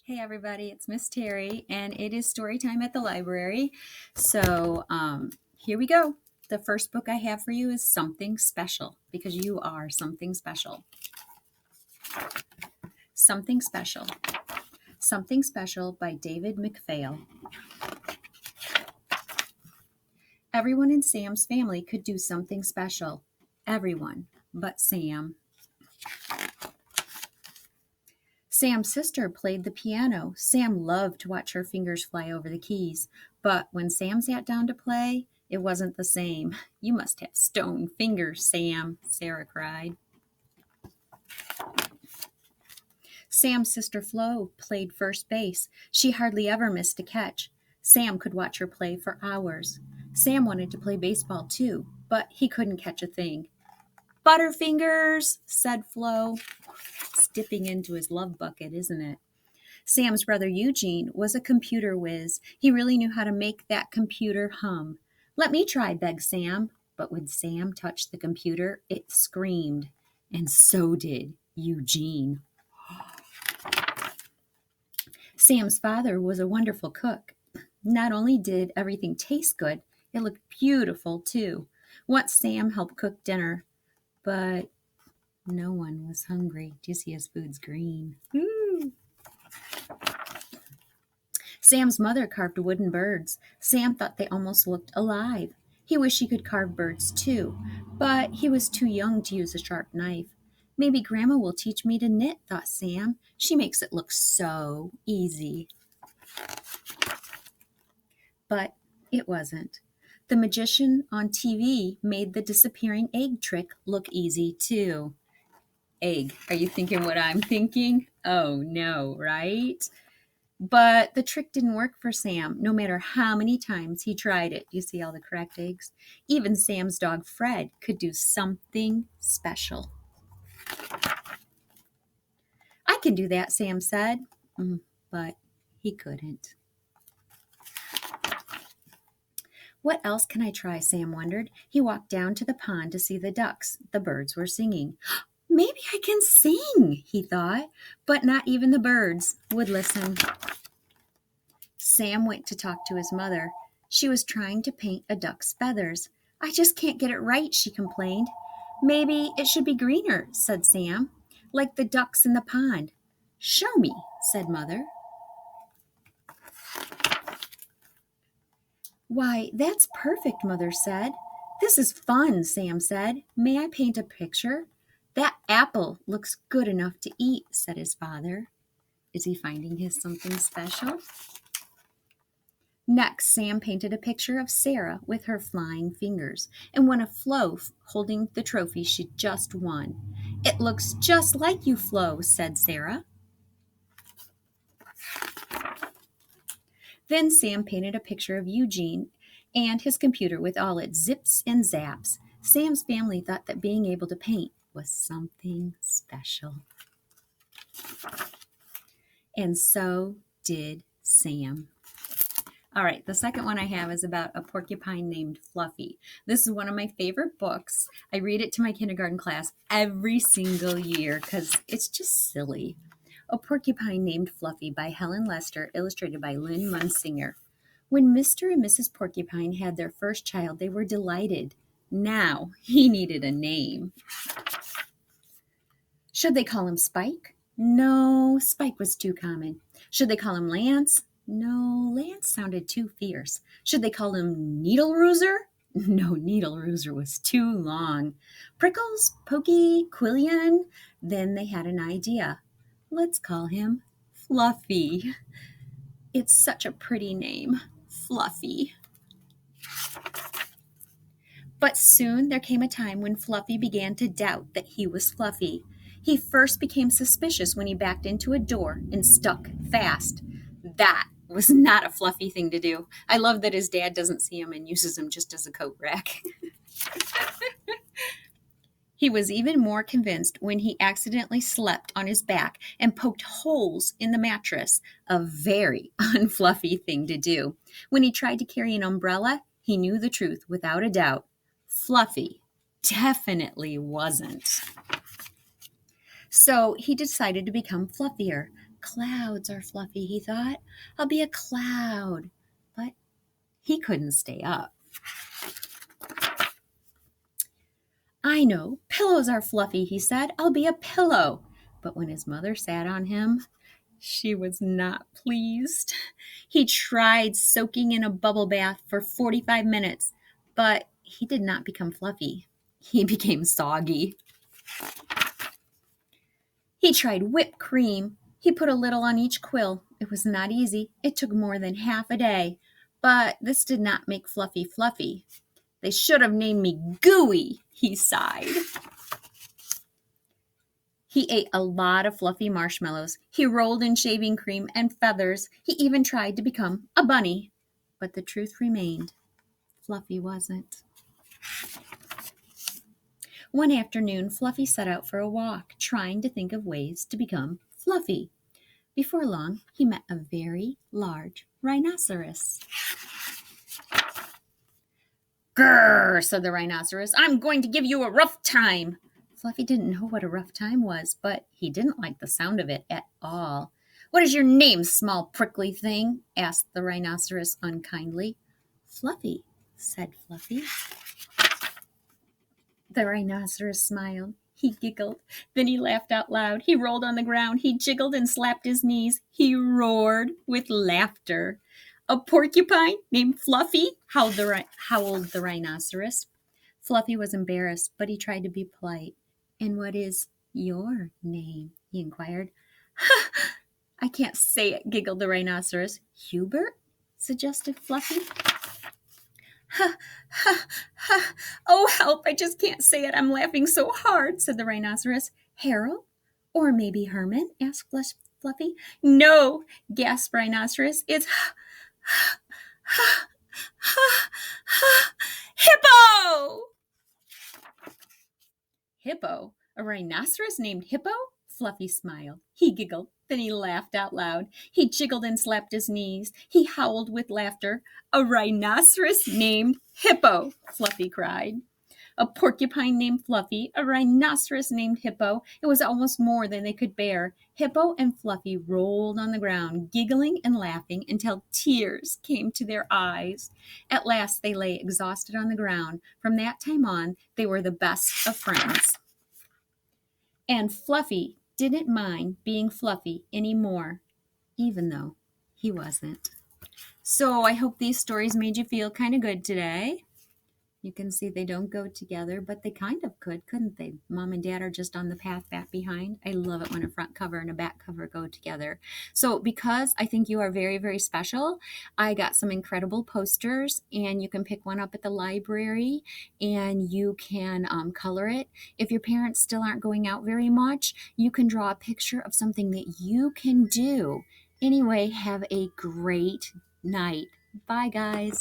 Hey everybody, it's Miss Terry, and it is story time at the library. So here we go. The first book I have for you is Something Special, because you are something special. Something Special. Something Special by David McPhail. Everyone in Sam's family could do something special. Everyone but Sam. Sam's sister played the piano. Sam loved to watch her fingers fly over the keys. But when Sam sat down to play, it wasn't the same. You must have stone fingers, Sam, Sarah cried. Sam's sister Flo played first base. She hardly ever missed a catch. Sam could watch her play for hours. Sam wanted to play baseball too, but he couldn't catch a thing. Butterfingers, said Flo. It's dipping into his love bucket, isn't it? Sam's brother Eugene was a computer whiz. He really knew how to make that computer hum. Let me try, begged Sam. But when Sam touched the computer, it screamed. And so did Eugene. Sam's father was a wonderful cook. Not only did everything taste good, it looked beautiful too. Once Sam helped cook dinner, but no one was hungry. Do you see his food's green? Ooh. Sam's mother carved wooden birds. Sam thought they almost looked alive. He wished he could carve birds too, but he was too young to use a sharp knife. Maybe Grandma will teach me to knit, thought Sam. She makes it look so easy. But it wasn't. The magician on TV made the disappearing egg trick look easy too. Egg. Are you thinking what I'm thinking? Oh no, right? But the trick didn't work for Sam, no matter how many times he tried it. You see all the cracked eggs? Even Sam's dog Fred could do something special. I can do that, Sam said, but he couldn't. What else can I try, Sam wondered. He walked down to the pond to see the ducks. The birds were singing. Maybe I can sing, he thought, but not even the birds would listen. Sam went to talk to his mother. She was trying to paint a duck's feathers. I just can't get it right, she complained. Maybe it should be greener, said Sam, like the ducks in the pond. Show me, said Mother. Why, that's perfect, Mother said. This is fun, Sam said. May I paint a picture? That apple looks good enough to eat, said his father. Is he finding his something special? Next, Sam painted a picture of Sarah with her flying fingers and won a Flo holding the trophy she just won. It looks just like you, Flo, said Sarah. Then Sam painted a picture of Eugene and his computer with all its zips and zaps. Sam's family thought that being able to paint was something special. And so did Sam. All right, the second one I have is about a porcupine named Fluffy. This is one of my favorite books. I read it to my kindergarten class every single year because it's just silly. A Porcupine Named Fluffy by Helen Lester, illustrated by Lynn Munsinger. When Mr. and Mrs. Porcupine had their first child, they were delighted. Now he needed a name. Should they call him Spike? No, Spike was too common. Should they call him Lance? No, Lance sounded too fierce. Should they call him Needle Rooser? No, Needle Rooser was too long. Prickles, Pokey, Quillian? Then they had an idea. Let's call him Fluffy. It's such a pretty name, Fluffy. But soon there came a time when Fluffy began to doubt that he was Fluffy. He first became suspicious when he backed into a door and stuck fast. That was not a Fluffy thing to do. I love that his dad doesn't see him and uses him just as a coat rack. He was even more convinced when he accidentally slept on his back and poked holes in the mattress, a very unfluffy thing to do. When he tried to carry an umbrella, he knew the truth without a doubt. Fluffy definitely wasn't. So he decided to become fluffier. Clouds are fluffy, he thought. I'll be a cloud. But he couldn't stay up. I know, pillows are fluffy, he said. I'll be a pillow. But when his mother sat on him, she was not pleased. He tried soaking in a bubble bath for 45 minutes, but he did not become fluffy. He became soggy. He tried whipped cream. He put a little on each quill. It was not easy. It took more than half a day. But this did not make Fluffy fluffy. They should have named me Gooey, he sighed. He ate a lot of fluffy marshmallows. He rolled in shaving cream and feathers. He even tried to become a bunny. But the truth remained. Fluffy wasn't. One afternoon, Fluffy set out for a walk, trying to think of ways to become fluffy. Before long, he met a very large rhinoceros. "Grrr," said the rhinoceros. "I'm going to give you a rough time." Fluffy didn't know what a rough time was, but he didn't like the sound of it at all. "What is your name, small prickly thing?" asked the rhinoceros unkindly. "Fluffy," said Fluffy. The rhinoceros smiled. He giggled. Then he laughed out loud. He rolled on the ground. He jiggled and slapped his knees. He roared with laughter. "A porcupine named Fluffy?" howled the rhinoceros. Fluffy was embarrassed, but he tried to be polite. "And what is your name?" he inquired. "I can't say it," giggled the rhinoceros. "Hubert?" suggested Fluffy. "Ha, ha, ha. Oh, help, I just can't say it. I'm laughing so hard," said the rhinoceros. "Harold? Or maybe Herman?" asked Fluffy. "No," gasped Rhinoceros. "It's Hippo!" Hippo? A rhinoceros named Hippo? Fluffy smiled. He giggled. Then he laughed out loud. He jiggled and slapped his knees. He howled with laughter. "A rhinoceros named Hippo!" Fluffy cried. A porcupine named Fluffy, a rhinoceros named Hippo. It was almost more than they could bear. Hippo and Fluffy rolled on the ground, giggling and laughing until tears came to their eyes. At last they lay exhausted on the ground. From that time on, they were the best of friends. And Fluffy didn't mind being Fluffy anymore, even though he wasn't. So I hope these stories made you feel kind of good today. You can see they don't go together, but they kind of could, couldn't they? Mom and Dad are just on the path back behind. I love it when a front cover and a back cover go together. So because I think you are very, very special, I got some incredible posters, and you can pick one up at the library, and you can color it. If your parents still aren't going out very much, you can draw a picture of something that you can do. Anyway, have a great night. Bye, guys.